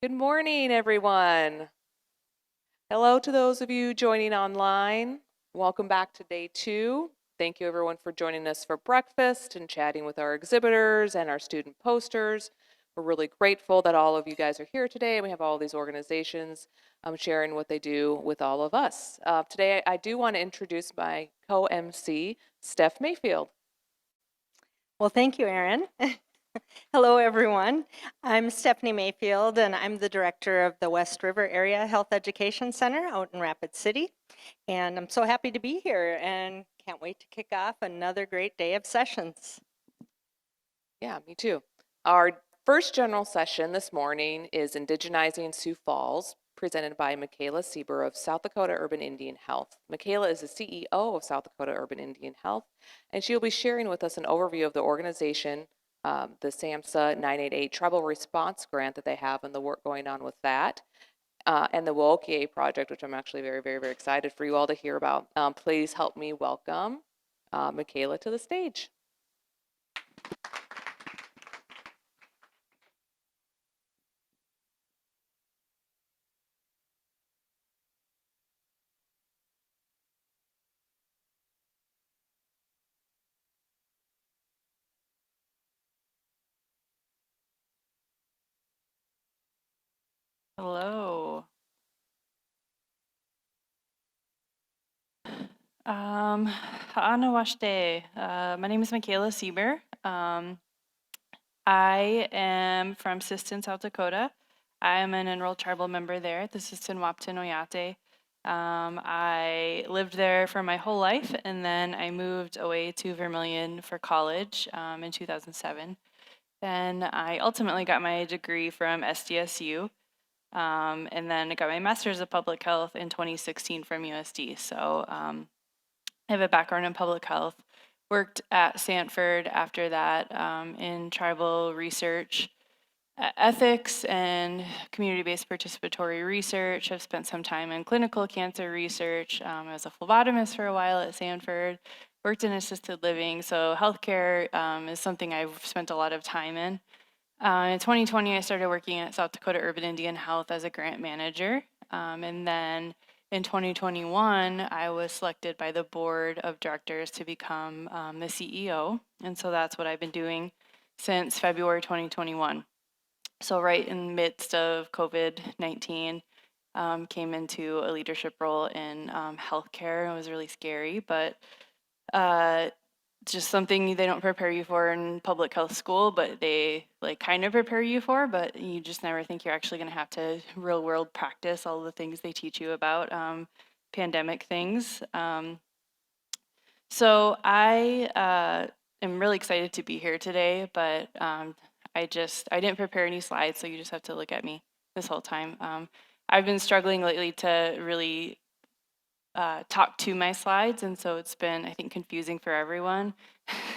Good morning, everyone. Hello to those of you joining online. Welcome back to day 2. Thank you, everyone, for joining us for breakfast and chatting with our exhibitors and our student posters. We're really grateful that all of you guys are here today, and we have all these organizations sharing what they do with all of us. Today, I do want to introduce my co-MC, Steph Mayfield. Well, thank you, Erin. Hello, everyone. I'm Stephanie Mayfield, and I'm the director of the West River Area Health Education Center out in Rapid City. And I'm so happy to be here and can't wait to kick off another great day of sessions. Yeah, me too. Our first general session this morning is Indigenizing Sioux Falls, presented by Michaela Sieber of South Dakota Urban Indian Health. Michaela is the CEO of South Dakota Urban Indian Health, and she will be sharing with us an overview of the organization, the SAMHSA 988 Tribal Response Grant that they have and the work going on with that, and the Wokie project, which I'm actually very, very, very excited for you all to hear about. Please help me welcome Michaela to the stage. Hello. Anawashte. My name is Michaela Sieber. I am from Siston, South Dakota. I am an enrolled tribal member there at the Siston Wapton Oyate. I lived there for my whole life, and then I moved away to Vermilion for college in 2007. And I ultimately got my degree from SDSU. And then I got my master's of public health in 2016 from USD. So I have a background in public health. Worked at Sanford after that in tribal research, ethics, and community-based participatory research. I've spent some time in clinical cancer research. I was a phlebotomist for a while at Sanford. Worked in assisted living. So healthcare is something I've spent a lot of time in. In 2020, I started working at South Dakota Urban Indian Health as a grant manager. And then in 2021, I was selected by the board of directors to become the CEO. And so that's what I've been doing since February 2021. So right in the midst of COVID-19, came into a leadership role in healthcare. It was really scary, but just something they don't prepare you for in public health school, but they like kind of prepare you for, but you just never think you're actually going to have to real world practice all the things they teach you about pandemic things. So I am really excited to be here today, but I didn't prepare any slides, so you just have to look at me this whole time. I've been struggling lately to really talk to my slides, and so it's been, I think, confusing for everyone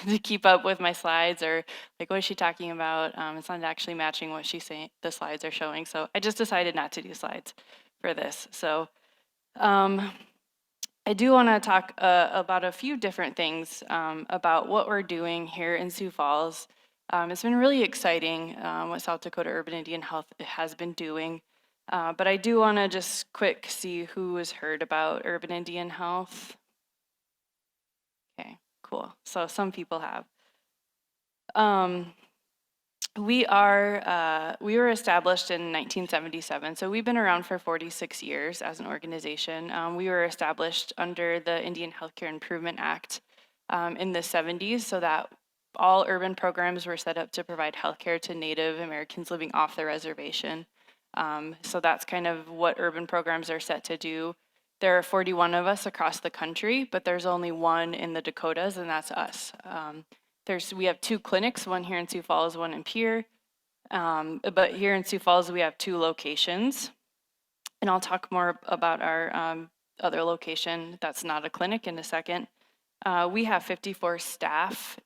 to keep up with my slides, or like, what is she talking about? It's not actually matching what she's saying, the slides are showing. So I just decided not to do slides for this. So I do want to talk about a few different things about what we're doing here in Sioux Falls. It's been really exciting what South Dakota Urban Indian Health has been doing. But I do want to just quick see who has heard about Urban Indian Health. Okay, cool. So some people have. We were established in 1977, so we've been around for 46 years as an organization. We were established under the Indian Healthcare Improvement Act in the 70s, so that all urban programs were set up to provide healthcare to Native Americans living off the reservation. So that's kind of what urban programs are set to do. There are 41 of us across the country, but there's only one in the Dakotas, and that's us. We have 2 clinics, one here in Sioux Falls, one in Pierre. But here in Sioux Falls, we have 2 locations. And I'll talk more about our other location that's not a clinic in a second. We have 54 staff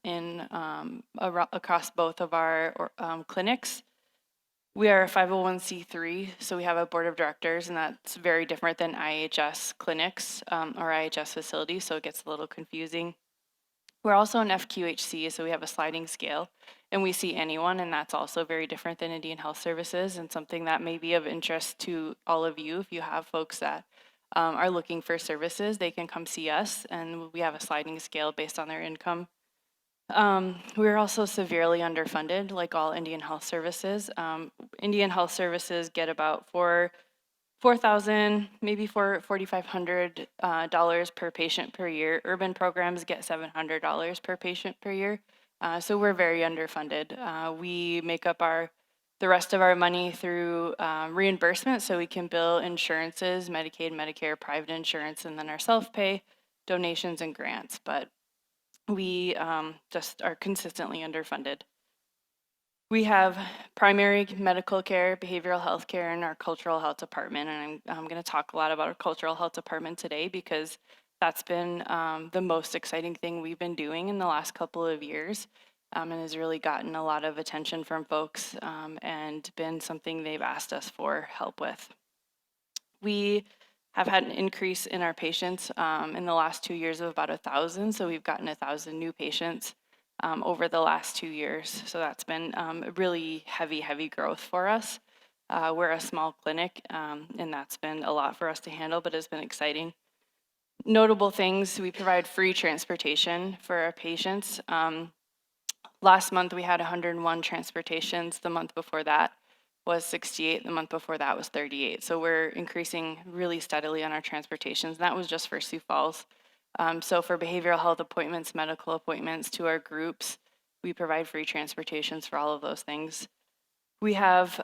across both of our clinics. We are a 501c3, so we have a board of directors, and that's very different than IHS clinics or IHS facilities, so it gets a little confusing. We're also an FQHC, so we have a sliding scale, and we see anyone, and that's also very different than Indian Health Services, and something that may be of interest to all of you. If you have folks that are looking for services, they can come see us, and we have a sliding scale based on their income. We're also severely underfunded, like all Indian Health Services. Indian Health Services get about $4,000, maybe $4,500 per patient per year. Urban programs get $700 per patient per year. So we're very underfunded. We make up the rest of our money through reimbursement, so we can bill insurances, Medicaid, Medicare, private insurance, and then our self-pay, donations, and grants. But we just are consistently underfunded. We have primary medical care, behavioral health care, and our cultural health department. And I'm going to talk a lot about our cultural health department today because that's been the most exciting thing we've been doing in the last couple of years, and has really gotten a lot of attention from folks and been something they've asked us for help with. We have had an increase in our patients in the last 2 years of about 1,000. So we've gotten 1,000 new patients over the last 2 years. So that's been really heavy growth for us. We're a small clinic, and that's been a lot for us to handle, but it's been exciting. Notable things, we provide free transportation for our patients. Last month we had 101 transportations. The month before that was 68. The month before that was 38. So we're increasing really steadily on our transportations. And that was just for Sioux Falls. So for behavioral health appointments, medical appointments to our groups, we provide free transportations for all of those things. We have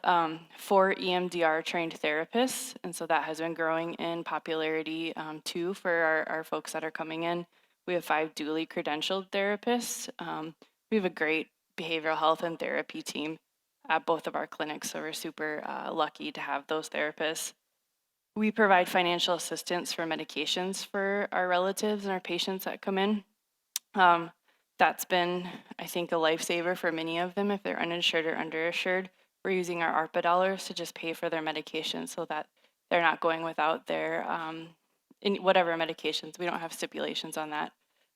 4 EMDR trained therapists, and so that has been growing in popularity too for our folks that are coming in. We have 5 duly credentialed therapists. We have a great behavioral health and therapy team at both of our clinics, so we're super lucky to have those therapists. We provide financial assistance for medications for our relatives and our patients that come in. That's been, I think, a lifesaver for many of them. If they're uninsured or underinsured, we're using our ARPA dollars to just pay for their medications so that they're not going without their whatever medications. We don't have stipulations on that.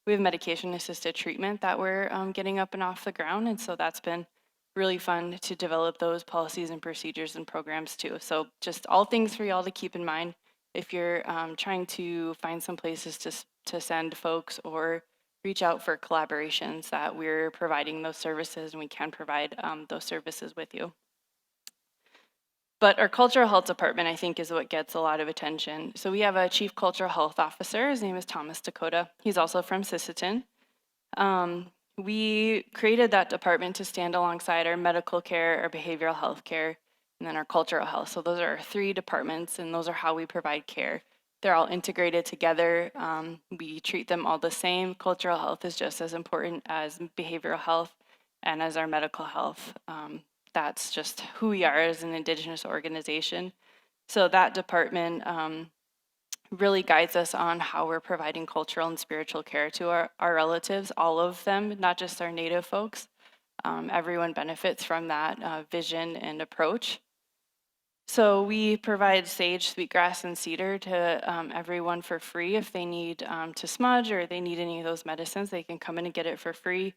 We have medication-assisted treatment that we're getting up and off the ground, and so that's been really fun to develop those policies and procedures and programs too. So just all things for y'all to keep in mind if you're trying to find some places to send folks or reach out for collaborations, that we're providing those services and we can provide those services with you. But our cultural health department, I think, is what gets a lot of attention. So we have a chief cultural health officer. His name is Thomas Dakota. He's also from Sisseton. We created that department to stand alongside our medical care, our behavioral health care, and then our cultural health. So those are our 3 departments, and those are how we provide care. They're all integrated together. We treat them all the same. Cultural health is just as important as behavioral health and as our medical health. That's just who we are as an Indigenous organization. So that department really guides us on how we're providing cultural and spiritual care to our relatives, all of them, not just our Native folks. Everyone benefits from that vision and approach. So we provide sage, sweetgrass, and cedar to everyone for free. If they need to smudge or they need any of those medicines, they can come in and get it for free.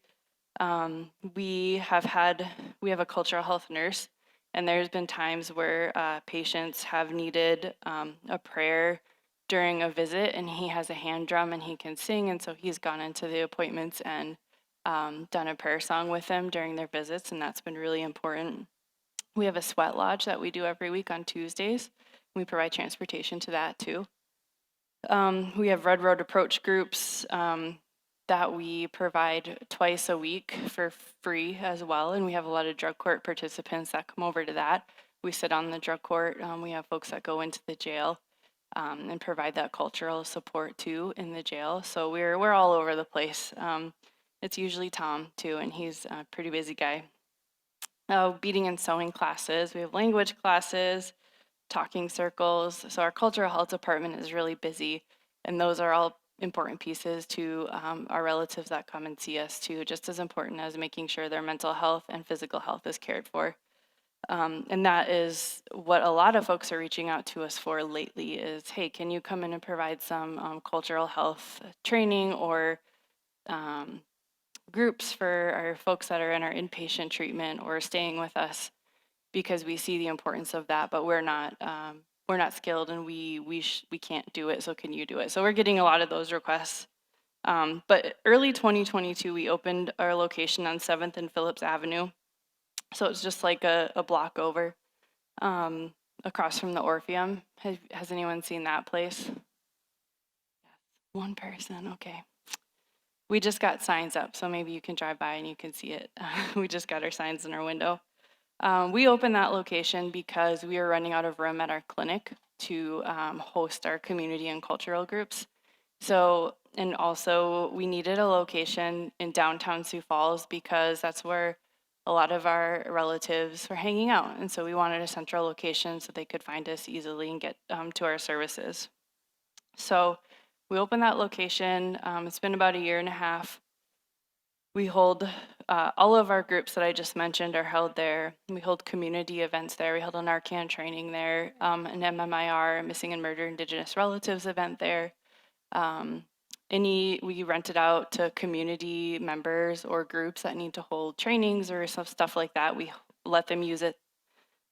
We have a cultural health nurse, and there's been times where patients have needed a prayer during a visit, and he has a hand drum and he can sing, and so he's gone into the appointments and done a prayer song with them during their visits, and that's been really important. We have a sweat lodge that we do every week on Tuesdays. We provide transportation to that too. We have Red Road Approach groups that we provide twice a week for free as well, and we have a lot of drug court participants that come over to that. We sit on the drug court. We have folks that go into the jail and provide that cultural support too in the jail. So we're all over the place. It's usually Tom too, and he's a pretty busy guy. Beading and sewing classes. We have language classes, talking circles. So our cultural health department is really busy, and those are all important pieces to our relatives that come and see us too, just as important as making sure their mental health and physical health is cared for. And that is what a lot of folks are reaching out to us for lately is, hey, can you come in and provide some cultural health training or groups for our folks that are in our inpatient treatment or staying with us, because we see the importance of that, but we're not skilled and we can't do it. So can you do it? So we're getting a lot of those requests. But early 2022, we opened our location on 7th and Phillips Avenue. So it's just like a block over, across from the Orpheum. Has anyone seen that place? One person, okay. We just got signs up, so maybe you can drive by and you can see it. We just got our signs in our window. We opened that location because we were running out of room at our clinic to host our community and cultural groups. So, and also we needed a location in downtown Sioux Falls because that's where a lot of our relatives were hanging out. And so we wanted a central location so they could find us easily and get to our services. So we opened that location. It's been about a year and a half. We hold all of our groups that I just mentioned are held there. We hold community events there. We held a Narcan training there, an MMIR, a Missing and Murdered Indigenous Relatives event there. We rent it out to community members or groups that need to hold trainings or some stuff like that. We let them use it.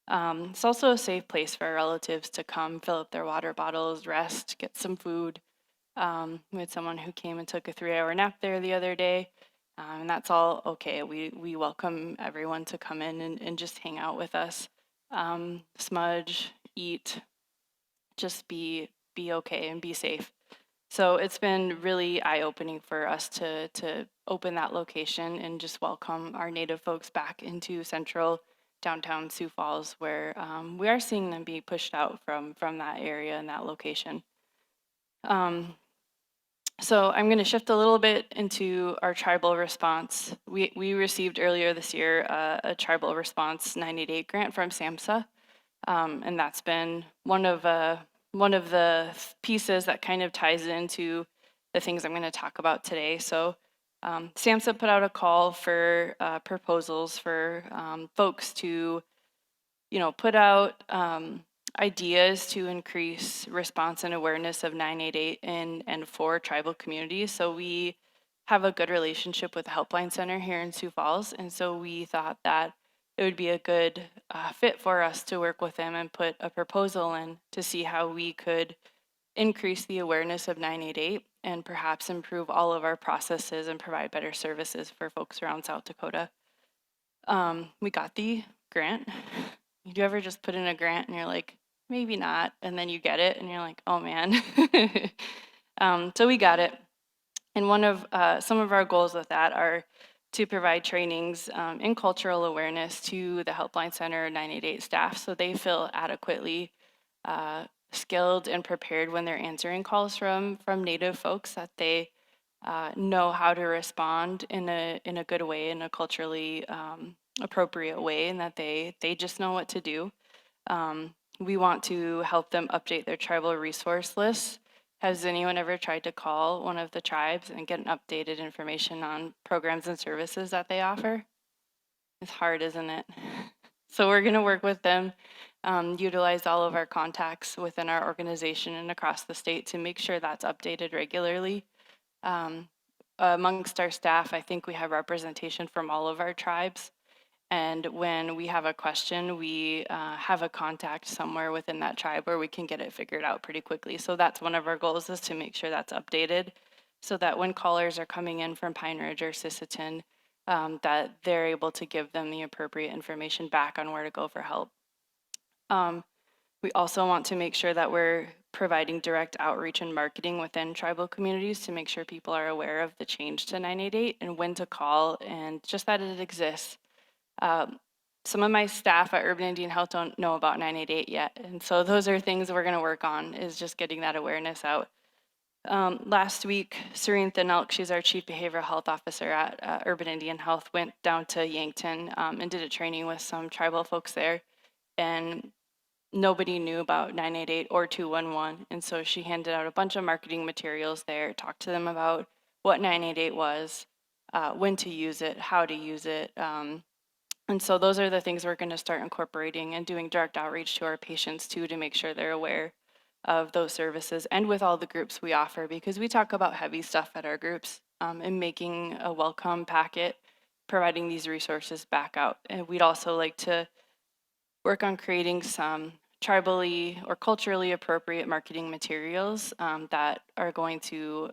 It's also a safe place for our relatives to come, fill up their water bottles, rest, get some food. We had someone who came and took a 3-hour nap there the other day, and that's all okay. We welcome everyone to come in and just hang out with us, smudge, eat, just be okay and be safe. So it's been really eye-opening for us to open that location and just welcome our Native folks back into central downtown Sioux Falls, where we are seeing them be pushed out from that area and that location. So I'm going to shift a little bit into our tribal response. We received earlier this year a tribal response 988 grant from SAMHSA, and that's been one of the pieces that kind of ties into the things I'm going to talk about today. So SAMHSA put out a call for proposals for folks to, put out ideas to increase response and awareness of 988 and for tribal communities. So we have a good relationship with the Helpline Center here in Sioux Falls, and so we thought that it would be a good fit for us to work with them and put a proposal in to see how we could increase the awareness of 988 and perhaps improve all of our processes and provide better services for folks around South Dakota. We got the grant. Do you ever just put in a grant and you're like, maybe not, and then you get it and you're like, oh man. So we got it. And one of some of our goals with that are to provide trainings in cultural awareness to the Helpline Center 988 staff so they feel adequately skilled and prepared when they're answering calls from Native folks, that they know how to respond in a good way, in a culturally appropriate way, and that they just know what to do. We want to help them update their tribal resource lists. Has anyone ever tried to call one of the tribes and get an updated information on programs and services that they offer? It's hard, isn't it? So we're going to work with them, utilize all of our contacts within our organization and across the state to make sure that's updated regularly. Amongst our staff, I think we have representation from all of our tribes. And when we have a question, we have a contact somewhere within that tribe where we can get it figured out pretty quickly. So that's one of our goals, is to make sure that's updated so that when callers are coming in from Pine Ridge or Sisseton, that they're able to give them the appropriate information back on where to go for help. We also want to make sure that we're providing direct outreach and marketing within tribal communities to make sure people are aware of the change to 988 and when to call, and just that it exists. Some of my staff at Urban Indian Health don't know about 988 yet, and so those are things we're going to work on, is just getting that awareness out. Last week, Serene Thin-Elk, she's our Chief Behavioral Health Officer at Urban Indian Health, went down to Yankton and did a training with some tribal folks there, and nobody knew about 988 or 211, and so she handed out a bunch of marketing materials there, talked to them about what 988 was, when to use it, how to use it. And so those are the things we're going to start incorporating and doing direct outreach to our patients too, to make sure they're aware of those services and with all the groups we offer, because we talk about heavy stuff at our groups. and making a welcome packet, providing these resources back out. And we'd also like to work on creating some tribally or culturally appropriate marketing materials that are going to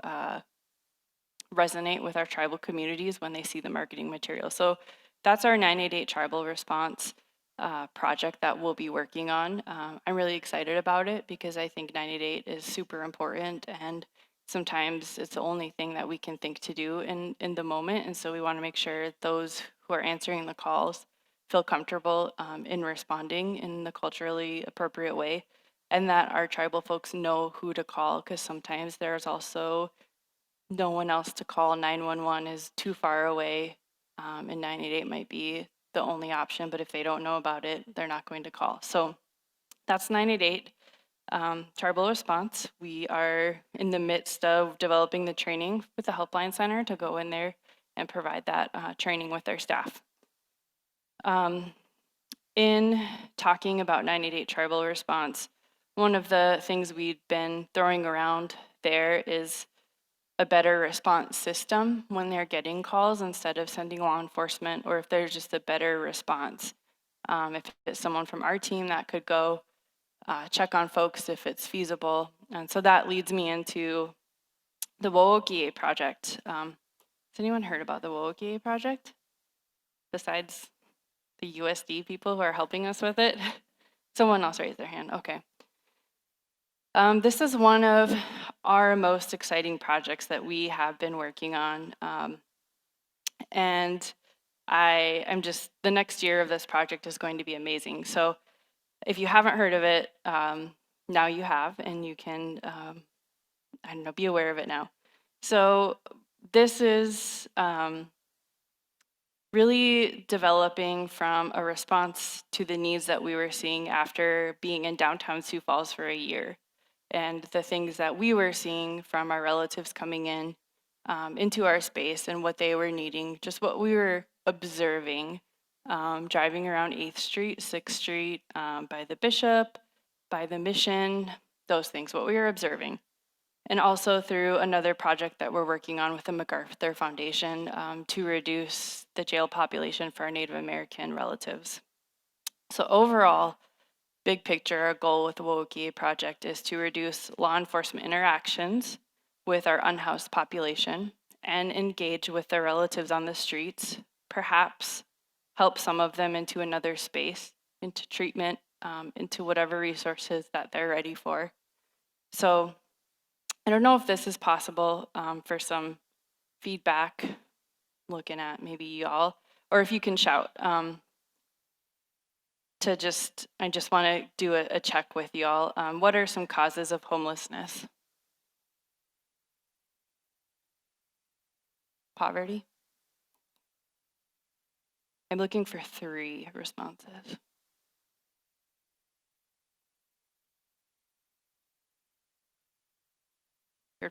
resonate with our tribal communities when they see the marketing material. So that's our 988 tribal response project that we'll be working on. I'm really excited about it because I think 988 is super important, and sometimes it's the only thing that we can think to do in the moment. And so we want to make sure those who are answering the calls feel comfortable in responding in the culturally appropriate way, and that our tribal folks know who to call, because sometimes there's also no one else to call. 911 is too far away, and 988 might be the only option, but if they don't know about it, they're not going to call. So that's 988. Tribal response. We are in the midst of developing the training with the Helpline Center to go in there and provide that training with their staff. In talking about 988 tribal response, one of the things we've been throwing around there is a better response system when they're getting calls instead of sending law enforcement, or if there's just a better response. If it's someone from our team that could go check on folks if it's feasible. And so that leads me into the Wowokie project. Has anyone heard about the Wowokie project besides the USD people who are helping us with it? Someone else raised their hand. Okay. This is one of our most exciting projects that we have been working on. And I'm just, the next year of this project is going to be amazing. So if you haven't heard of it, now you have, and you can, I don't know, be aware of it now. So this is really developing from a response to the needs that we were seeing after being in downtown Sioux Falls for a year, and the things that we were seeing from our relatives coming in into our space and what they were needing, just what we were observing, driving around 8th Street, 6th Street, by the Bishop, by the Mission, those things, what we were observing. And also through another project that we're working on with the MacArthur Foundation to reduce the jail population for our Native American relatives. So overall, big picture, our goal with the Wowokie project is to reduce law enforcement interactions with our unhoused population and engage with their relatives on the streets, perhaps help some of them into another space, into treatment, into whatever resources that they're ready for. So I don't know if this is possible for some feedback, looking at maybe y'all, or if you can shout. I just want to do a check with y'all. What are some causes of homelessness? Poverty? I'm looking for 3 responses.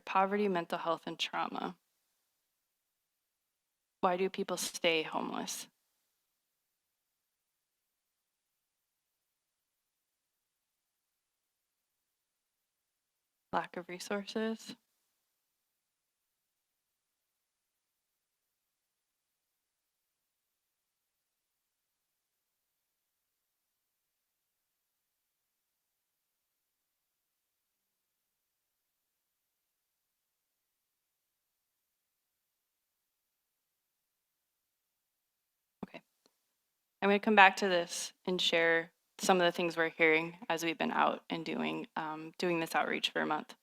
Poverty, mental health, and trauma. Why do people stay homeless? Lack of resources. Okay. I'm going to come back to this and share some of the things we're hearing as we've been out and doing this outreach for a month.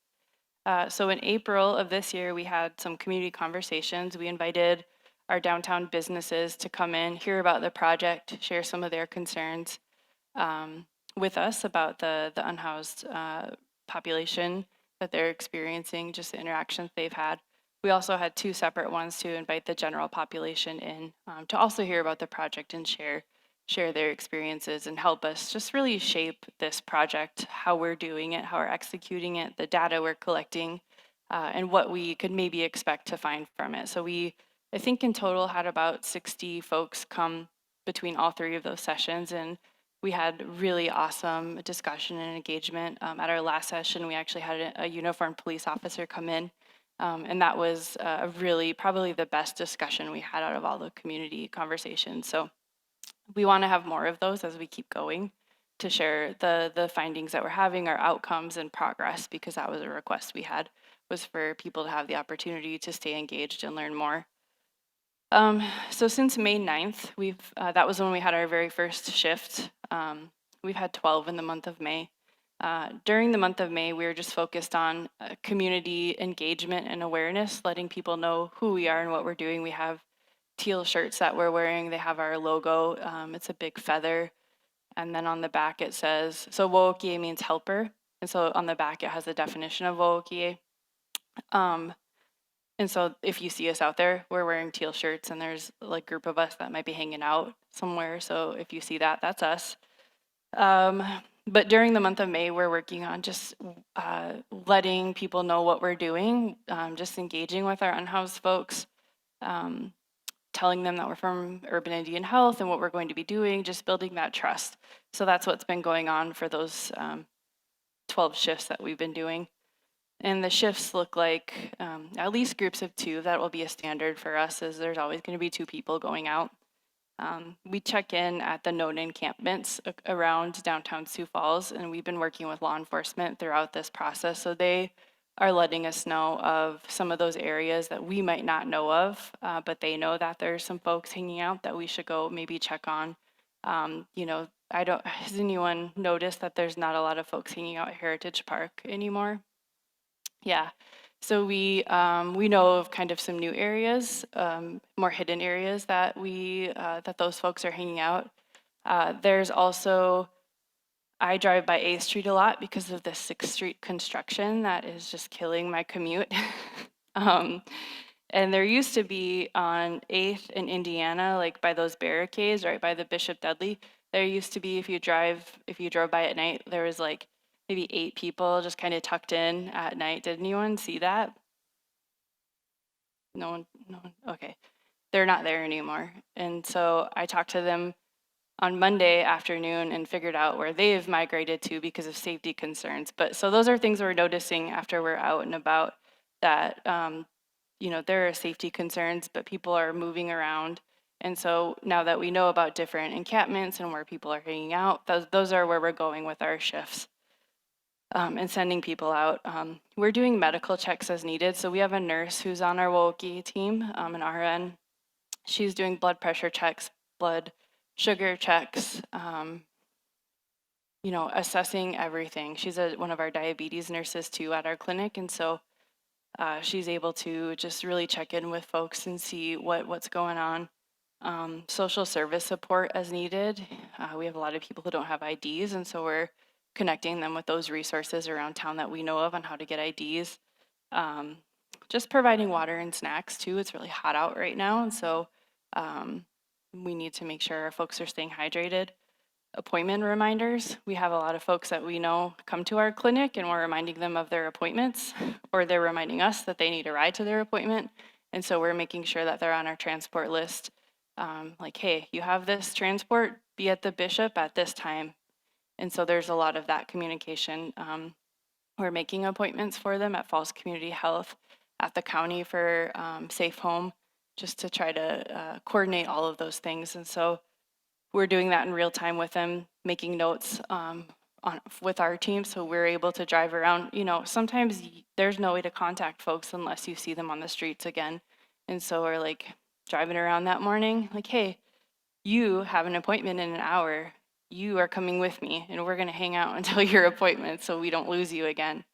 So in April of this year, we had some community conversations. We invited our downtown businesses to come in, hear about the project, share some of their concerns with us about the unhoused population that they're experiencing, just the interactions they've had. We also had 2 separate ones to invite the general population in to also hear about the project and share their experiences and help us just really shape this project, how we're doing it, how we're executing it, the data we're collecting, and what we could maybe expect to find from it. So I think in total had about 60 folks come between all 3 of those sessions, and we had really awesome discussion and engagement. At our last session, we actually had a uniformed police officer come in And that was really probably the best discussion we had out of all the community conversations. So we want to have more of those as we keep going to share the findings that we're having, our outcomes and progress, because that was a request we had, was for people to have the opportunity to stay engaged and learn more. So since May 9th, that was when we had our very first shift. We've had 12 in the month of May. During the month of May, we were just focused on community engagement and awareness, letting people know who we are and what we're doing. We have teal shirts that we're wearing. They have our logo. It's a big feather. And then on the back it says, so Wo'okie means helper. And so on the back it has the definition of Wo'okie. And so if you see us out there, we're wearing teal shirts and there's like a group of us that might be hanging out somewhere. So if you see that, that's us. But during the month of May, we're working on just letting people know what we're doing, just engaging with our unhoused folks, telling them that we're from Urban Indian Health and what we're going to be doing, just building that trust. So that's what's been going on for those 12 shifts that we've been doing. And the shifts look like at least groups of 2. That will be a standard for us, as there's always going to be 2 people going out. We check in at the known encampments around downtown Sioux Falls, and we've been working with law enforcement throughout this process. So they are letting us know of some of those areas that we might not know of, but they know that there's some folks hanging out that we should go maybe check on. Has anyone noticed that there's not a lot of folks hanging out at Heritage Park anymore? Yeah, so we know of kind of some new areas, more hidden areas that that those folks are hanging out. There's also, I drive by 8th Street a lot because of the 6th Street construction that is just killing my commute. And there used to be on 8th in Indiana, like by those barricades, right by the Bishop Dudley, there used to be, if you drove by at night, there was like maybe 8 people just kind of tucked in at night. Did anyone see that? No one, okay. They're not there anymore. And so I talked to them on Monday afternoon and figured out where they've migrated to because of safety concerns. But so those are things we're noticing after we're out and about, that, there are safety concerns, but people are moving around. And so now that we know about different encampments and where people are hanging out, those are where we're going with our shifts. And sending people out. We're doing medical checks as needed. So we have a nurse who's on our Wo'okie team, an RN. She's doing blood pressure checks, blood sugar checks, assessing everything. She's one of our diabetes nurses too at our clinic. And so she's able to just really check in with folks and see what's going on. Social service support as needed. We have a lot of people who don't have IDs, and so we're connecting them with those resources around town that we know of on how to get IDs. Just providing water and snacks too. It's really hot out right now, and so we need to make sure our folks are staying hydrated. Appointment reminders. We have a lot of folks that we know come to our clinic and we're reminding them of their appointments, or they're reminding us that they need a ride to their appointment. And so we're making sure that they're on our transport list. Like, hey, you have this transport, be at the Bishop at this time. And so there's a lot of that communication. We're making appointments for them at Falls Community Health, at the county for Safe Home, just to try to coordinate all of those things. And so we're doing that in real time with them, making notes with our team, so we're able to drive around. Sometimes there's no way to contact folks unless you see them on the streets again. And so we're like driving around that morning, like, hey, you have an appointment in an hour. You are coming with me, and we're gonna hang out until your appointment so we don't lose you again.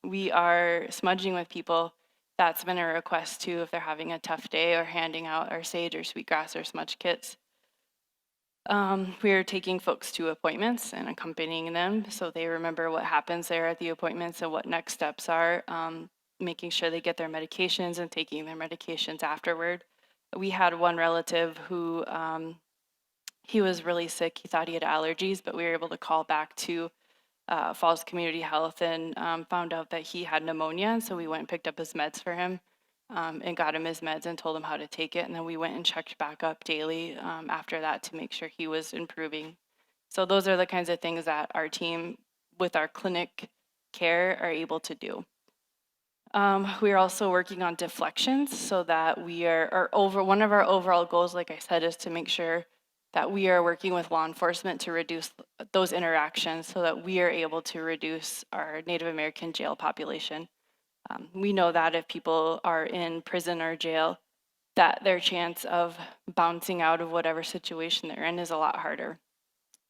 We are smudging with people. That's been a request too, if they're having a tough day, or handing out our sage or sweetgrass or smudge kits. We are taking folks to appointments and accompanying them so they remember what happens there at the appointments and what next steps are, making sure they get their medications and taking their medications afterward. We had one relative who, he was really sick. He thought he had allergies, but we were able to call back to Falls Community Health and found out that he had pneumonia. And so we went and picked up his meds for him. And got him his meds and told him how to take it. And then we went and checked back up daily after that to make sure he was improving. So those are the kinds of things that our team with our clinic care are able to do. We are also working on deflections so that one of our overall goals, like I said, is to make sure that we are working with law enforcement to reduce those interactions so that we are able to reduce our Native American jail population. We know that if people are in prison or jail, that their chance of bouncing out of whatever situation they're in is a lot harder.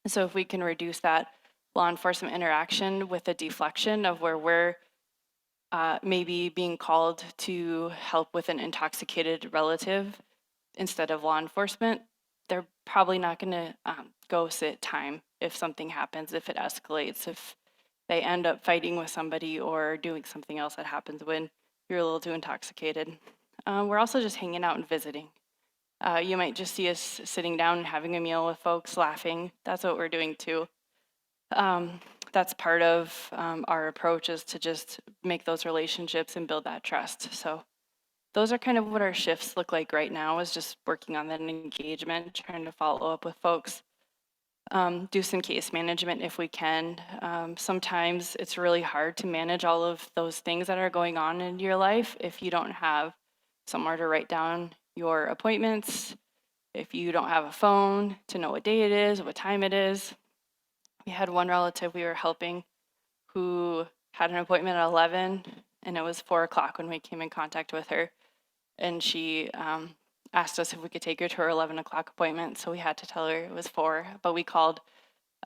So if we can reduce that law enforcement interaction with a deflection of where we're maybe being called to help with an intoxicated relative instead of law enforcement, they're probably not going to go sit time if something happens, if it escalates, if they end up fighting with somebody or doing something else that happens when you're a little too intoxicated. We're also just hanging out and visiting. You might just see us sitting down and having a meal with folks, laughing. That's what we're doing too. That's part of our approach, is to just make those relationships and build that trust. So those are kind of what our shifts look like right now, is just working on that engagement, trying to follow up with folks, do some case management if we can. Sometimes it's really hard to manage all of those things that are going on in your life if you don't have somewhere to write down your appointments, if you don't have a phone to know what day it is, what time it is. We had one relative we were helping who had an appointment at 11 and it was 4 o'clock when we came in contact with her. And she asked us if we could take her to her 11 o'clock appointment. So we had to tell her it was 4, but we called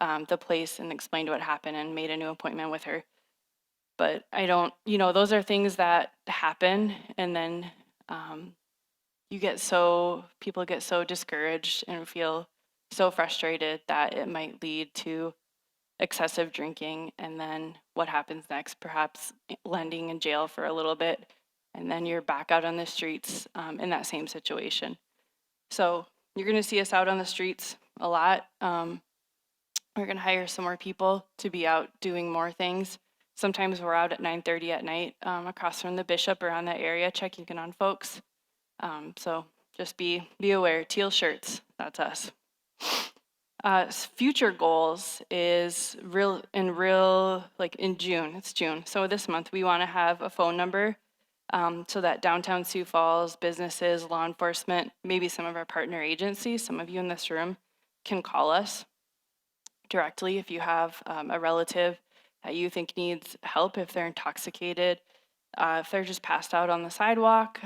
the place and explained what happened and made a new appointment with her. But those are things that happen. And then people get so discouraged and feel so frustrated that it might lead to excessive drinking, and then what happens next, perhaps landing in jail for a little bit, and then you're back out on the streets in that same situation. So you're going to see us out on the streets a lot. We're going to hire some more people to be out doing more things. Sometimes we're out at 9:30 at night across from the bishop around that area checking in on folks. So just be aware. Teal shirts, that's us. Future goals is in June. It's June. So this month we want to have a phone number so that downtown Sioux Falls businesses, law enforcement, maybe some of our partner agencies, some of you in this room can call us directly if you have a relative that you think needs help, if they're intoxicated, if they're just passed out on the sidewalk,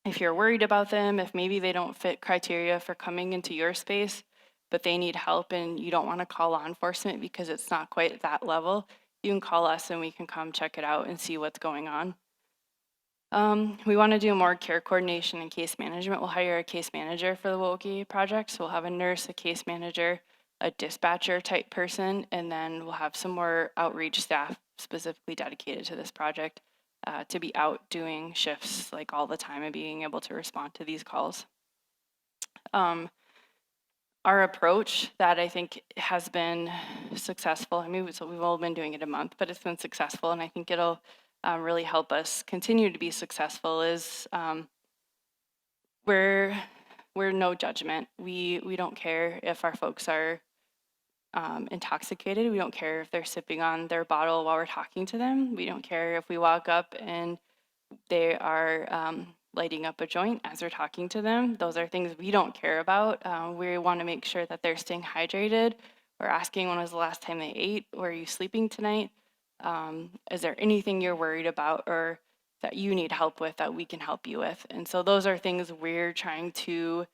if you're worried about them, if maybe they don't fit criteria for coming into your space, but they need help and you don't want to call law enforcement because it's not quite at that level, you can call us and we can come check it out and see what's going on. We want to do more care coordination and case management. We'll hire a case manager for the Woki project. So we'll have a nurse, a case manager, a dispatcher type person, and then we'll have some more outreach staff specifically dedicated to this project to be out doing shifts like all the time and being able to respond to these calls. Our approach that I think has been successful, so we've all been doing it a month, but it's been successful, and I think it'll really help us continue to be successful, is we're no judgment. We don't care if our folks are intoxicated. We don't care if they're sipping on their bottle while we're talking to them. We don't care if we walk up and they are lighting up a joint as we're talking to them. Those are things we don't care about. We want to make sure that they're staying hydrated. We're asking when was the last time they ate, or are you sleeping tonight? Is there anything you're worried about or that you need help with that we can help you with? And so those are things we're trying to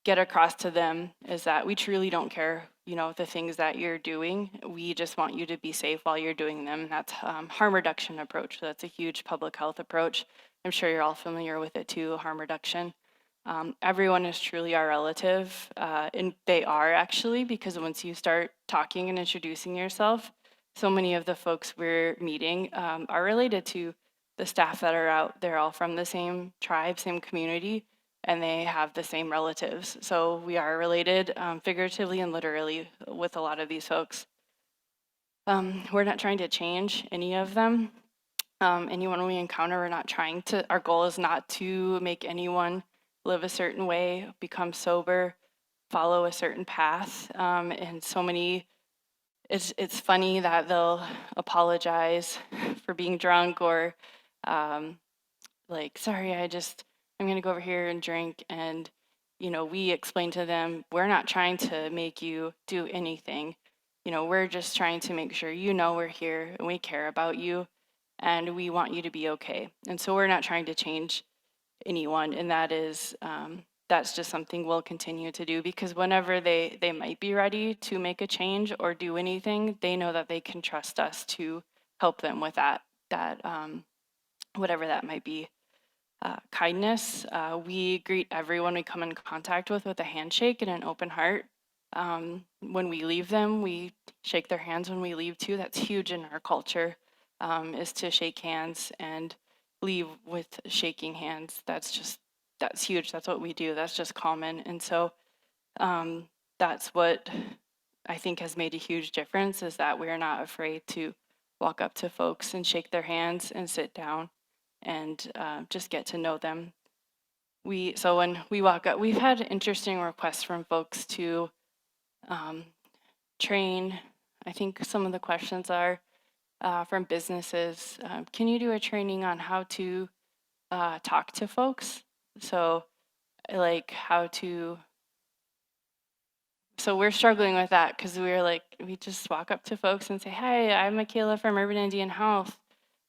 get across to them, is that we truly don't care, the things that you're doing. We just want you to be safe while you're doing them. And that's harm reduction approach. So that's a huge public health approach. I'm sure you're all familiar with it too, harm reduction. Everyone is truly our relative, and they are actually, because once you start talking and introducing yourself, so many of the folks we're meeting are related to the staff that are out. They're all from the same tribe, same community, and they have the same relatives. So we are related figuratively and literally with a lot of these folks. We're not trying to change any of them. Anyone we encounter, our goal is not to make anyone live a certain way, become sober, follow a certain path. And so many, it's funny that they'll apologize for being drunk or like, sorry, I'm going to go over here and drink. And, we explain to them, we're not trying to make you do anything. We're just trying to make sure we're here and we care about you and we want you to be okay. And so we're not trying to change anyone. And that's just something we'll continue to do, because whenever they might be ready to make a change or do anything, they know that they can trust us to help them with that whatever that might be. Kindness. We greet everyone we come in contact with a handshake and an open heart. When we leave them, we shake their hands when we leave too. That's huge in our culture, is to shake hands and leave with shaking hands. That's huge. That's what we do. That's just common. And so that's what I think has made a huge difference, is that we're not afraid to walk up to folks and shake their hands and sit down and just get to know them. So when we walk up, we've had interesting requests from folks to train. I think some of the questions are from businesses. Can you do a training on how to talk to folks? So like so we're struggling with that, because we just walk up to folks and say, hi, I'm Michaela from Urban Indian Health.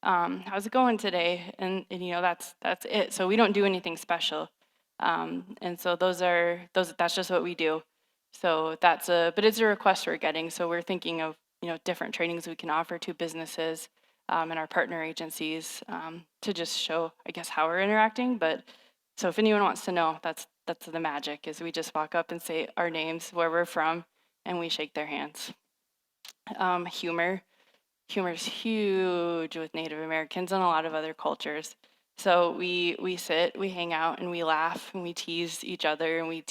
How's it going today? And that's it. So we don't do anything special. And so that's just what we do. So but it's a request we're getting. So we're thinking of, different trainings we can offer to businesses and our partner agencies to just show, I guess, how we're interacting. But so if anyone wants to know, that's the magic, is we just walk up and say our names, where we're from, and we shake their hands. Humor. Humor's huge with Native Americans and a lot of other cultures. So we sit, we hang out, and we laugh, and we tease each other, and we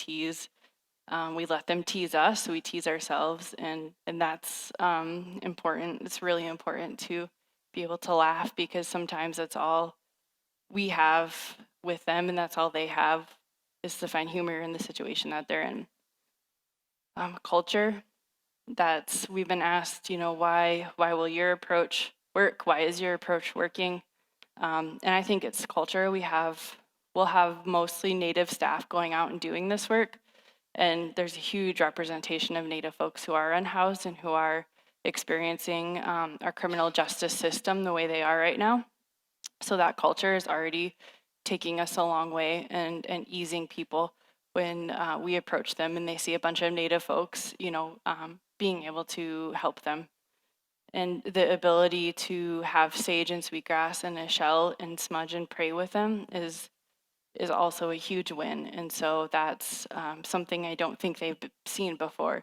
let them tease us, we tease ourselves, and that's important. It's really important to be able to laugh, because sometimes that's all we have with them, and that's all they have, is to find humor in the situation that they're in. Culture. We've been asked, why will your approach work? Why is your approach working? And I think it's culture. We'll have mostly Native staff going out and doing this work. And there's a huge representation of Native folks who are unhoused and who are experiencing our criminal justice system the way they are right now. So that culture is already taking us a long way and easing people when we approach them and they see a bunch of Native folks, being able to help them. And the ability to have sage and sweetgrass and a shell and smudge and pray with them is also a huge win. And so that's something I don't think they've seen before,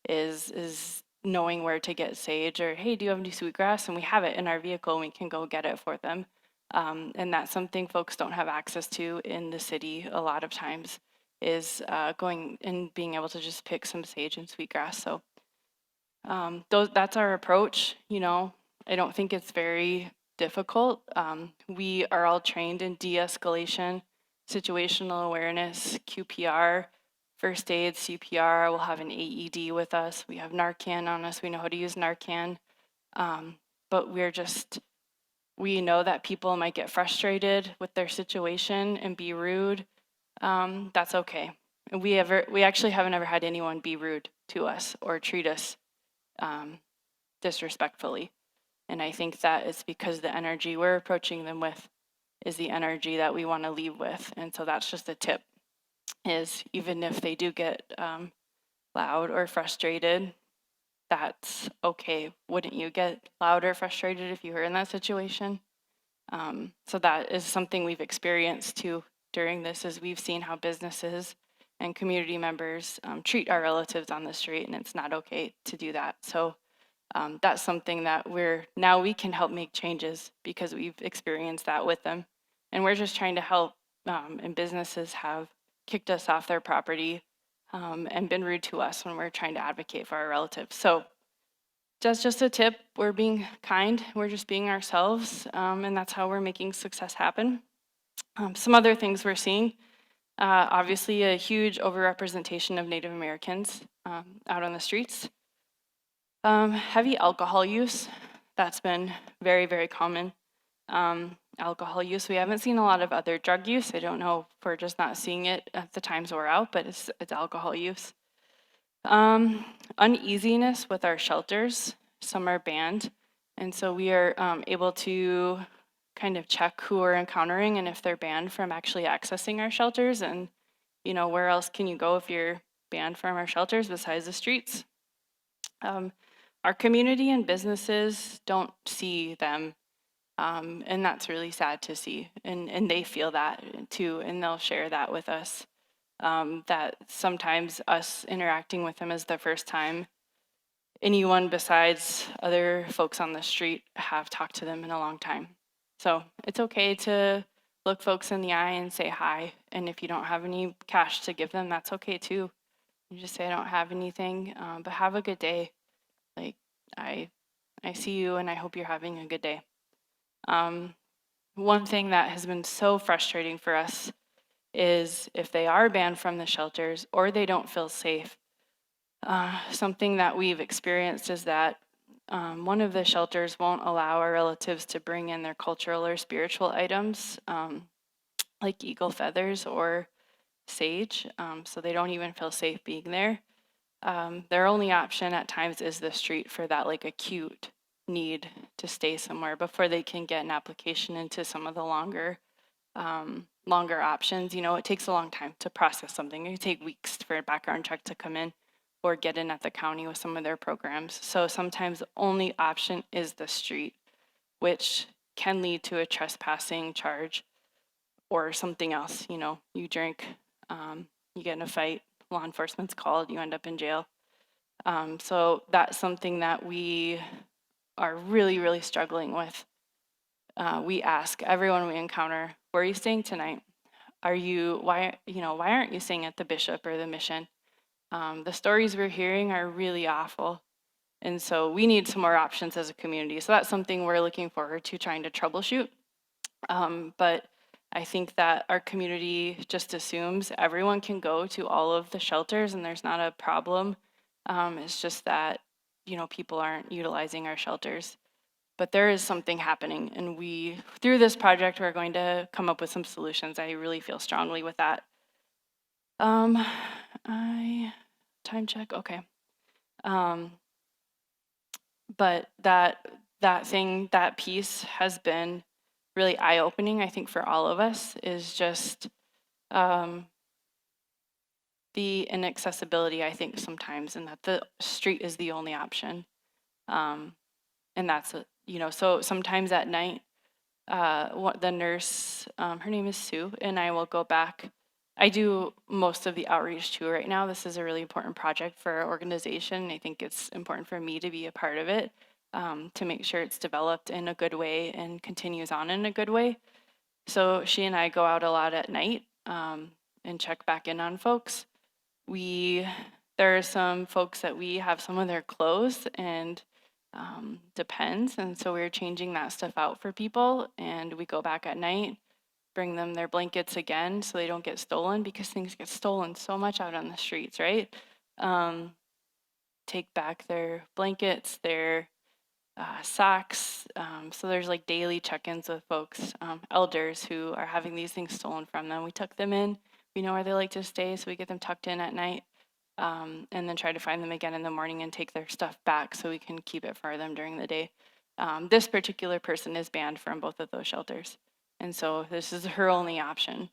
is knowing where to get sage, or, hey, do you have any sweetgrass? And we have it in our vehicle and we can go get it for them. And that's something folks don't have access to in the city a lot of times, is going and being able to just pick some sage and sweetgrass. So that's our approach. I don't think it's very difficult. We are all trained in de-escalation, situational awareness, QPR, first aid, CPR. We'll have an AED with us. We have Narcan on us. We know how to use Narcan. But we know that people might get frustrated with their situation and be rude. That's okay. And we actually haven't ever had anyone be rude to us or treat us disrespectfully. And I think that is because the energy we're approaching them with is the energy that we want to leave with. And so that's just a tip, is even if they do get loud or frustrated, that's okay. Wouldn't you get loud or frustrated if you were in that situation? So that is something we've experienced too during this, is we've seen how businesses and community members treat our relatives on the street, and it's not okay to do that. So that's something that we can help make changes, because we've experienced that with them. And we're just trying to help, and businesses have kicked us off their property and been rude to us when we're trying to advocate for our relatives. So that's just a tip. We're being kind. We're just being ourselves. And that's how we're making success happen. Some other things we're seeing, obviously a huge overrepresentation of Native Americans out on the streets. Heavy alcohol use. That's been very, very common. Alcohol use. We haven't seen a lot of other drug use. I don't know if we're just not seeing it at the times we're out, but it's alcohol use. Uneasiness with our shelters. Some are banned. And so we are able to kind of check who we're encountering and if they're banned from actually accessing our shelters. And, you know, where else can you go if you're banned from our shelters besides the streets? Our community and businesses don't see them. And that's really sad to see. And they feel that too, and they'll share that with us. That sometimes us interacting with them is the first time anyone besides other folks on the street have talked to them in a long time. So it's okay to look folks in the eye and say hi. And if you don't have any cash to give them, that's okay too. You just say, I don't have anything, but have a good day. Like, I see you and I hope you're having a good day. One thing that has been so frustrating for us is if they are banned from the shelters or they don't feel safe. Something that we've experienced is that one of the shelters won't allow our relatives to bring in their cultural or spiritual items, like eagle feathers or sage, so they don't even feel safe being there. Their only option at times is the street for that like acute need to stay somewhere before they can get an application into some of the longer options. You know, it takes a long time to process something. It can take weeks for a background check to come in or get in at the county with some of their programs. So sometimes the only option is the street, which can lead to a trespassing charge or something else. You know, you drink, you get in a fight, law enforcement's called, you end up in jail. So that's something that we are really, really struggling with. We ask everyone we encounter, where are you staying tonight? Why aren't you staying at the Bishop or the Mission? The stories we're hearing are really awful. And so we need some more options as a community. So that's something we're looking forward to trying to troubleshoot. But I think that our community just assumes everyone can go to all of the shelters and there's not a problem. It's just that, you know, people aren't utilizing our shelters. But there is something happening, and through this project, we're going to come up with some solutions. I really feel strongly with that. Time check, okay. But that piece has been really eye-opening, I think, for all of us, is just the inaccessibility, I think, sometimes, and that the street is the only option. And that's, you know, so sometimes at night, the nurse, her name is Sioux, and I will go back. I do most of the outreach too right now. This is a really important project for our organization. I think it's important for me to be a part of it, to make sure it's developed in a good way and continues on in a good way. So she and I go out a lot at night and check back in on folks. There are some folks that we have some of their clothes and depends, and so we're changing that stuff out for people, and we go back at night, bring them their blankets again so they don't get stolen, because things get stolen so much out on the streets, right? Take back their blankets, their socks. So there's like daily check-ins with folks, elders who are having these things stolen from them. We tuck them in. We know where they like to stay, so we get them tucked in at night. And then try to find them again in the morning and take their stuff back so we can keep it for them during the day. This particular person is banned from both of those shelters. And so this is her only option.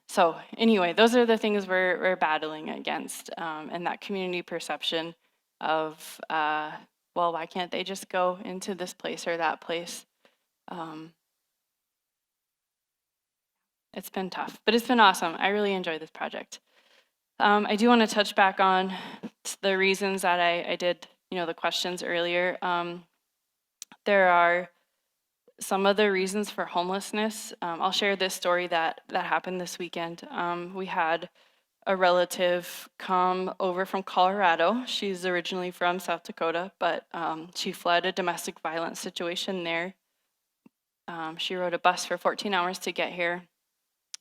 So anyway, those are the things we're battling against, and that community perception of, well, why can't they just go into this place or that place? It's been tough, but it's been awesome. I really enjoy this project. I do want to touch back on the reasons that I did, you know, the questions earlier. There are some of the reasons for homelessness. I'll share this story that happened this weekend. We had a relative come over from Colorado. She's originally from South Dakota, but she fled a domestic violence situation there. She rode a bus for 14 hours to get here.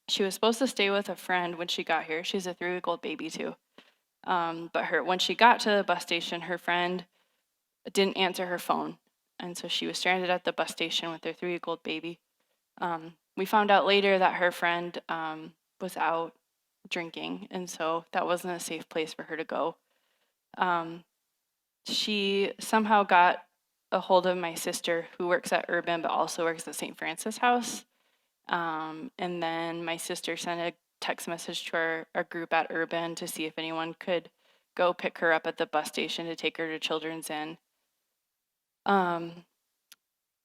She was supposed to stay with a friend when she got here. She's a 3-week-old baby too. But when she got to the bus station, her friend didn't answer her phone. And so she was stranded at the bus station with her 3-week-old baby. We found out later that her friend was out drinking, and so that wasn't a safe place for her to go. She somehow got a hold of my sister, who works at Urban but also works at St. Francis House. And then my sister sent a text message to our group at Urban to see if anyone could go pick her up at the bus station to take her to Children's Inn.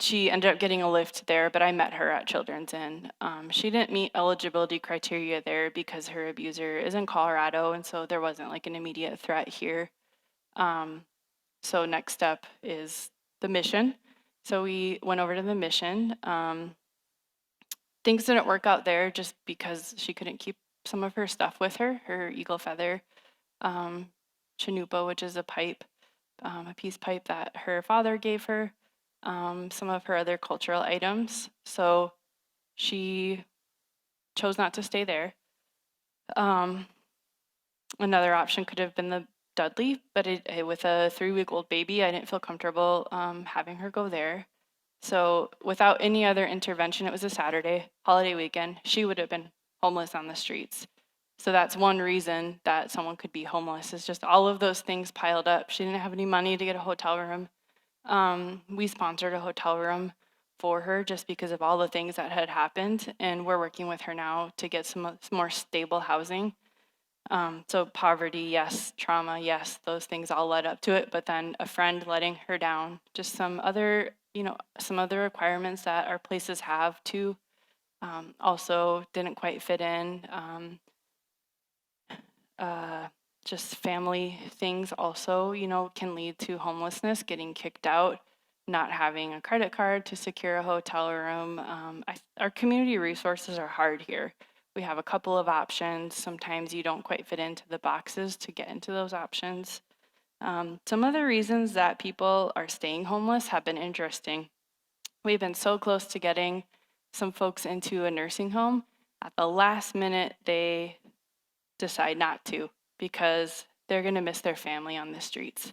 She ended up getting a lift there, but I met her at Children's Inn. She didn't meet eligibility criteria there because her abuser is in Colorado, and so there wasn't like an immediate threat here. So next step is the mission. So we went over to the mission. Things didn't work out there just because she couldn't keep some of her stuff with her, her eagle feather, chanupa, which is a pipe, a peace pipe that her father gave her, some of her other cultural items. So she chose not to stay there. Another option could have been the Dudley, but with a 3-week-old baby, I didn't feel comfortable having her go there. So without any other intervention, it was a Saturday, holiday weekend, she would have been homeless on the streets. So that's one reason that someone could be homeless, is just all of those things piled up. She didn't have any money to get a hotel room. We sponsored a hotel room for her just because of all the things that had happened, and we're working with her now to get some more stable housing. So poverty, yes, trauma, yes, those things all led up to it, but then a friend letting her down, just some other, some other requirements that our places have too, also didn't quite fit in. Just family things also, can lead to homelessness, getting kicked out, not having a credit card to secure a hotel room. Our community resources are hard here. We have a couple of options. Sometimes you don't quite fit into the boxes to get into those options. Some of the reasons that people are staying homeless have been interesting. We've been so close to getting some folks into a nursing home. At the last minute, they decide not to because they're going to miss their family on the streets.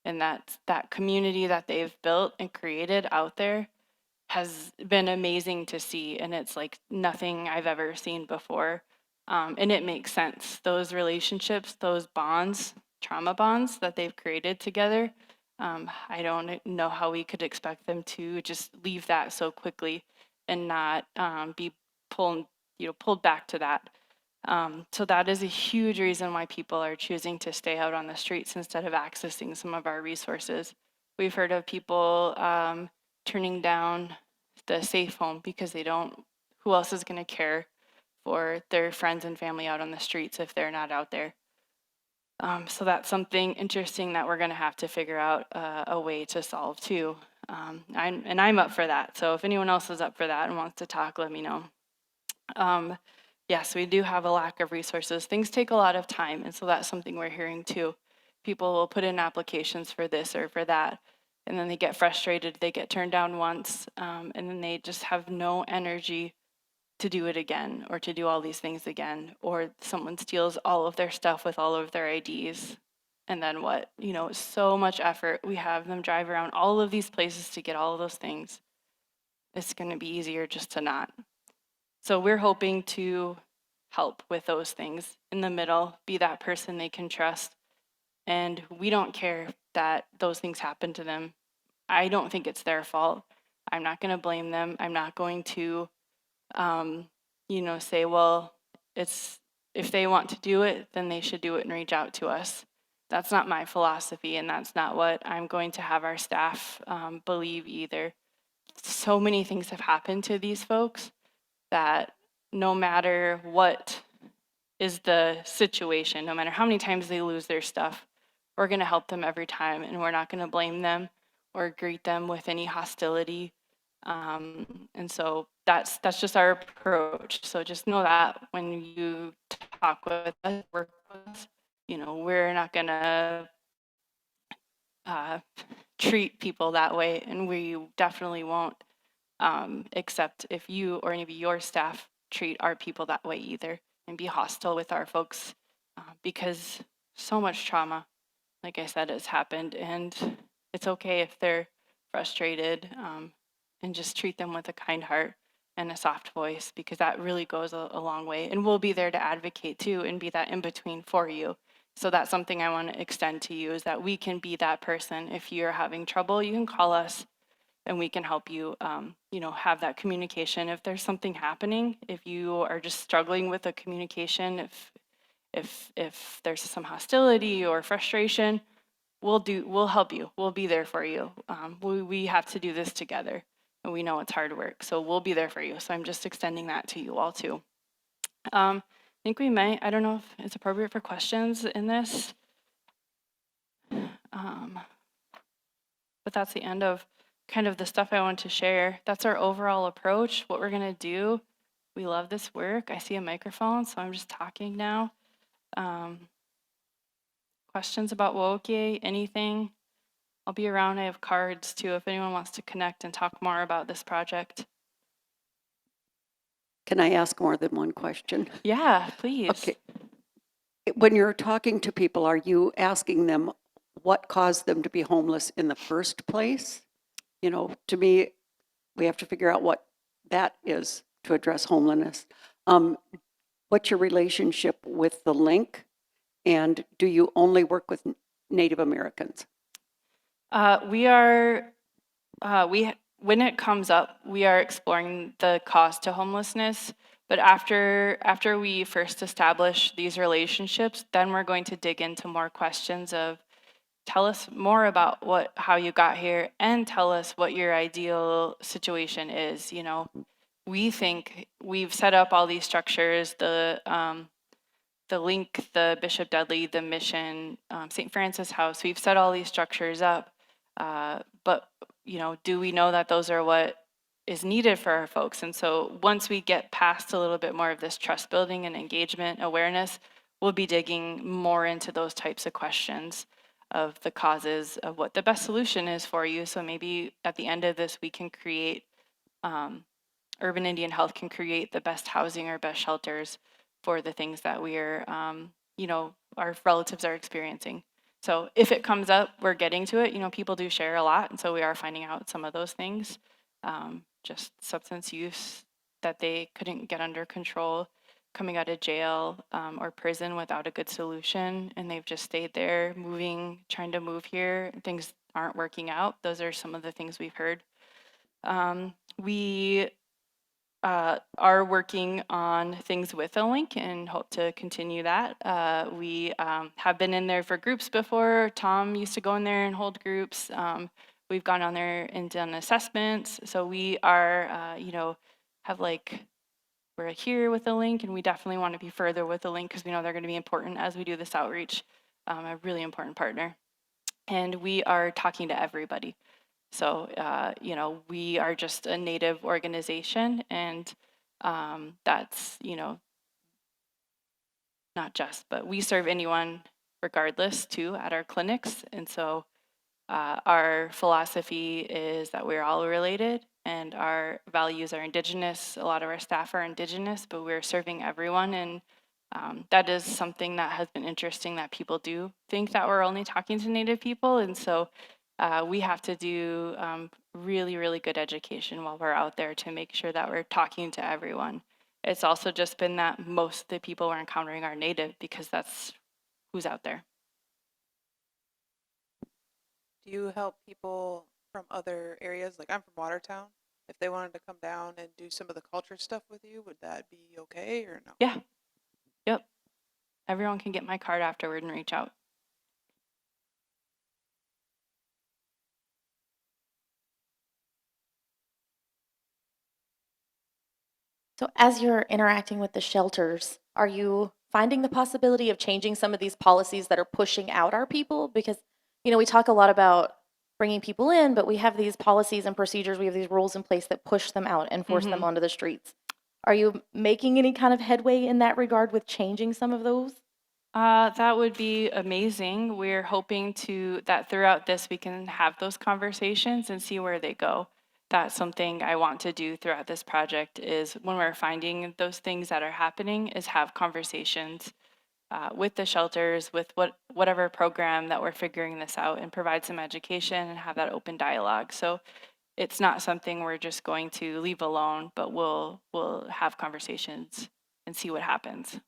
And that community that they've built and created out there has been amazing to see, and it's like nothing I've ever seen before. And it makes sense. Those relationships, those bonds, trauma bonds that they've created together, I don't know how we could expect them to just leave that so quickly and not be pulled back to that. So that is a huge reason why people are choosing to stay out on the streets instead of accessing some of our resources. We've heard of people turning down the safe home because they don't, who else is going to care for their friends and family out on the streets if they're not out there? So that's something interesting that we're going to have to figure out a way to solve too. I'm up for that. So if anyone else is up for that and wants to talk, let me know. Yes, we do have a lack of resources. Things take a lot of time, and so that's something we're hearing too. People will put in applications for this or for that, and then they get frustrated, they get turned down once, and then they just have no energy to do it again or to do all these things again, or someone steals all of their stuff with all of their IDs. And then what? So much effort. We have them drive around all of these places to get all of those things. It's going to be easier just to not. So we're hoping to help with those things in the middle, be that person they can trust. And we don't care that those things happen to them. I don't think it's their fault. I'm not going to blame them. I'm not going to, say, well, if they want to do it, then they should do it and reach out to us. That's not my philosophy, and that's not what I'm going to have our staff believe either. So many things have happened to these folks that no matter what is the situation, no matter how many times they lose their stuff, we're going to help them every time, and we're not going to blame them or greet them with any hostility. And so that's just our approach. So just know that when you talk with us, work with us, we're not going to treat people that way, and we definitely won't except if you or any of your staff treat our people that way either and be hostile with our folks, because so much trauma, like I said, has happened, and It's okay if they're frustrated, and just treat them with a kind heart and a soft voice, because that really goes a long way. And we'll be there to advocate too and be that in between for you. So that's something I want to extend to you, is that we can be that person. If you're having trouble, you can call us and we can help you, have that communication. If there's something happening, if you are just struggling with the communication, if there's some hostility or frustration, we'll help you. We'll be there for you. We have to do this together, and we know it's hard work, so we'll be there for you. So I'm just extending that to you all too. I think we might, I don't know if it's appropriate for questions in this, but that's the end of kind of the stuff I want to share. That's our overall approach, what we're gonna do. We love this work. I see a microphone, so I'm just talking now. Questions about Woke, anything? I'll be around. I have cards too if anyone wants to connect and talk more about this project. Can I ask more than one question? Yeah, please. Okay. When you're talking to people, are you asking them what caused them to be homeless in the first place? To me, we have to figure out what that is to address homelessness. What's your relationship with the link? And do you only work with Native Americans? When it comes up, we are exploring the cause to homelessness. But after we first establish these relationships, then we're going to dig into more questions of, tell us more about how you got here, and tell us what your ideal situation is. We think we've set up all these structures, the link, the Bishop Dudley, the mission, St. Francis House. We've set all these structures up, but do we know that those are what is needed for our folks? And so once we get past a little bit more of this trust building and engagement awareness, we'll be digging more into those types of questions of the causes of what the best solution is for you. So maybe at the end of this, we can create, Urban Indian Health can create the best housing or best shelters for the things that we're, our relatives are experiencing. So if it comes up, we're getting to it. People do share a lot, and so we are finding out some of those things. Just substance use that they couldn't get under control, coming out of jail or prison without a good solution, and they've just stayed there, trying to move here. Things aren't working out. Those are some of the things we've heard. We are working on things with a link and hope to continue that. We have been in there for groups before. Tom used to go in there and hold groups. We've gone on there and done assessments. So we are, we're here with the link, and we definitely want to be further with the link because we know they're going to be important as we do this outreach. A really important partner. And we are talking to everybody. So, we are just a Native organization, and that's, not just, but we serve anyone regardless too at our clinics. And so our philosophy is that we're all related, and our values are Indigenous. A lot of our staff are Indigenous, but we're serving everyone. And that is something that has been interesting, that people do think that we're only talking to Native people. And so we have to do really, really good education while we're out there to make sure that we're talking to everyone. It's also just been that most of the people we're encountering are Native, because that's who's out there. Do you help people from other areas? Like, I'm from Watertown. If they wanted to come down and do some of the culture stuff with you, would that be okay or no? Yeah. Yep. Everyone can get my card afterward and reach out. So as you're interacting with the shelters, are you finding the possibility of changing some of these policies that are pushing out our people? Because, we talk a lot about bringing people in, but we have these policies and procedures, we have these rules in place that push them out and force them onto the streets. Are you making any kind of headway in that regard with changing some of those? That would be amazing. We're hoping that throughout this, we can have those conversations and see where they go. That's something I want to do throughout this project, is when we're finding those things that are happening, is have conversations with the shelters, with whatever program that we're figuring this out, and provide some education and have that open dialogue. So it's not something we're just going to leave alone, but we'll have conversations and see what happens.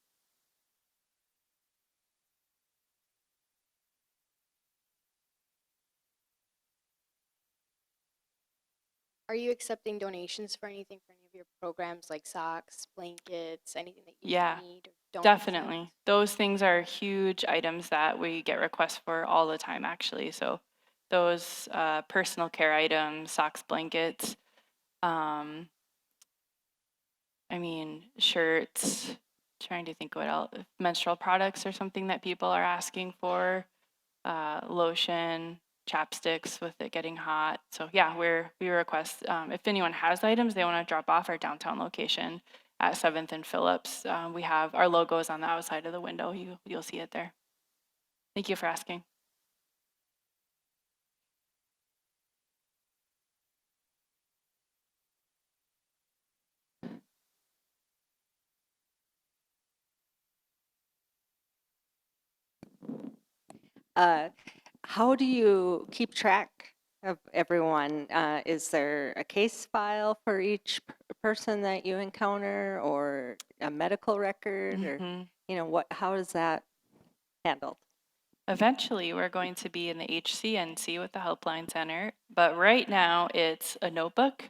Are you accepting donations for anything for any of your programs like socks, blankets, anything that you Yeah, need or don't definitely. accept? Those things are huge items that we get requests for all the time, actually. So those personal care items, socks, blankets, I mean, shirts, trying to think what else, menstrual products are something that people are asking for, lotion, chapsticks with it getting hot. So yeah, we request, if anyone has items they want to drop off our downtown location at 7th and Phillips. We have our logos on the outside of the window. You'll see it there. Thank you for asking. How do you keep track of everyone? Is there a case file for each person that you encounter, or a medical record, or Mhm. how is that handled? Eventually, we're going to be in the HCNC with the Helpline Center, but right now it's a notebook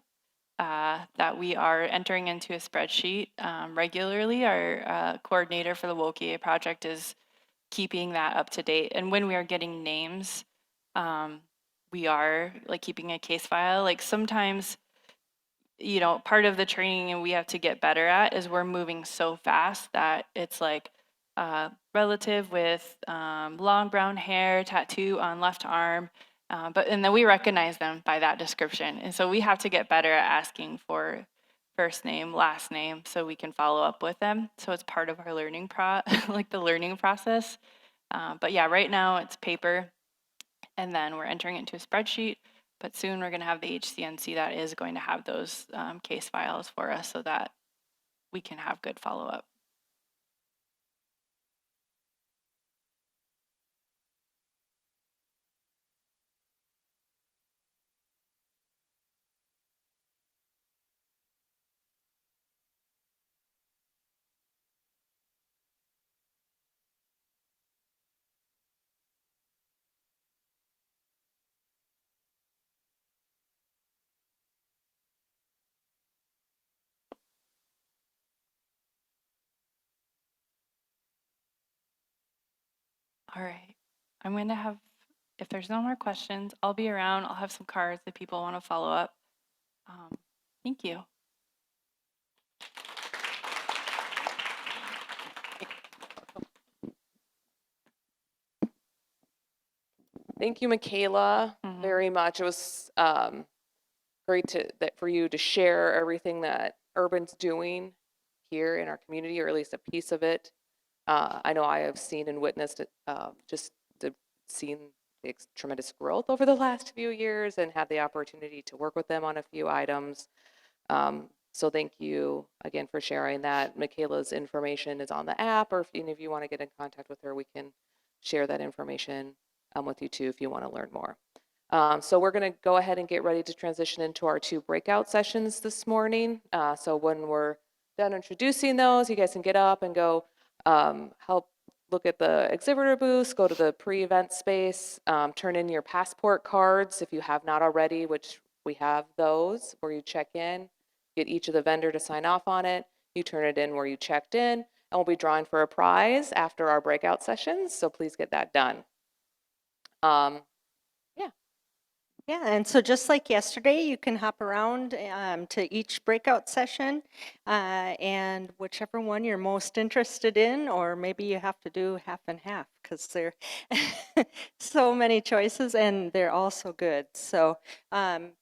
that we are entering into a spreadsheet regularly. Our coordinator for the Wokie project is keeping that up to date. And when we are getting names, we are like keeping a case file. Like sometimes, part of the training and we have to get better at is we're moving so fast that it's like relative with long brown hair, tattoo on left arm, and then we recognize them by that description. And so we have to get better at asking for first name, last name, so we can follow up with them. So it's part of our learning like the learning process. But yeah, right now it's paper, and then we're entering it into a spreadsheet. But soon we're going to have the HCNC that is going to have those case files for us so that we can have good follow up. All right. I'm going to have, if there's no more questions, I'll be around. I'll have some cards if people want to follow up. Thank you. Thank you, Michaela, Mhm. very much. It was great for you to share everything that Urban's doing here in our community, or at least a piece of it. I know I have seen and witnessed it, seen the tremendous growth over the last few years, and had the opportunity to work with them on a few items. So thank you again for sharing that. Michaela's information is on the app, or if any of you want to get in contact with her, we can share that information with you too if you want to learn more. So we're going to go ahead and get ready to transition into our 2 breakout sessions this morning. So when we're done introducing those, you guys can get up and go help look at the exhibitor booths, go to the pre-event space, turn in your passport cards if you have not already, which we have those, where you check in, get each of the vendor to sign off on it. You turn it in where you checked in, and we'll be drawing for a prize after our breakout sessions, so please get that done. Yeah, and so just like yesterday, you can hop around to each breakout session, and whichever one you're most interested in, or maybe you have to do half and half because there are so many choices and they're all so good. So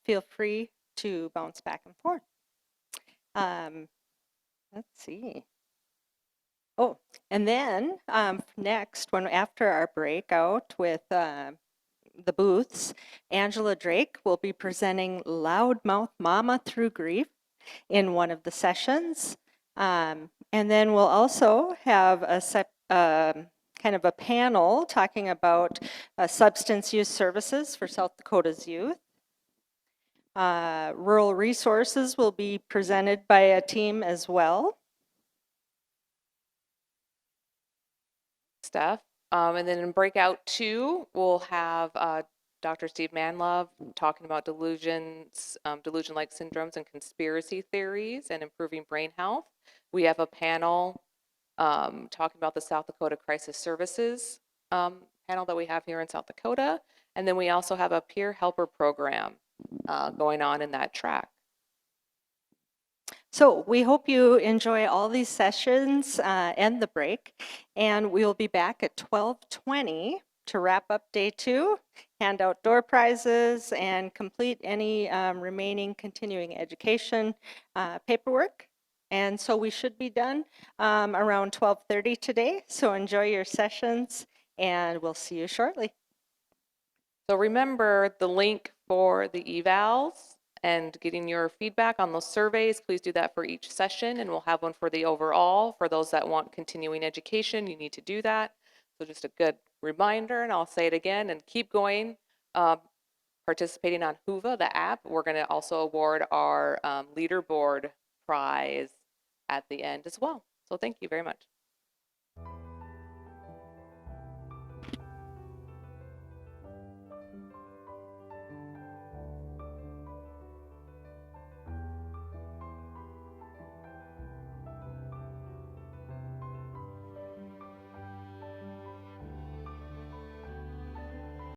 feel free to bounce back and forth. Let's see. Oh, and then next, after our breakout with the booths, Angela Drake will be presenting Loudmouth Mama Through Grief in one of the sessions. And then we'll also have kind of a panel talking about substance use services for South Dakota's youth. Rural resources will be presented by a team as well. Steph. And then in breakout 2, we'll have Dr. Steve Manlove talking about delusions, delusion-like syndromes and conspiracy theories and improving brain health. We have a panel talking about the South Dakota Crisis Services panel that we have here in South Dakota. And then we also have a peer helper program going on in that track. So we hope you enjoy all these sessions and the break. And we will be back at 12:20 to wrap up day 2, hand out door prizes, and complete any remaining continuing education paperwork. And so we should be done around 12:30 today. So enjoy your sessions, and we'll see you shortly. So remember the link for the evals and getting your feedback on those surveys. Please do that for each session, and we'll have one for the overall. For those that want continuing education, you need to do that. So just a good reminder, and I'll say it again, and keep going. Participating on Whova, the app. We're going to also award our leaderboard prize at the end as well. So thank you very much.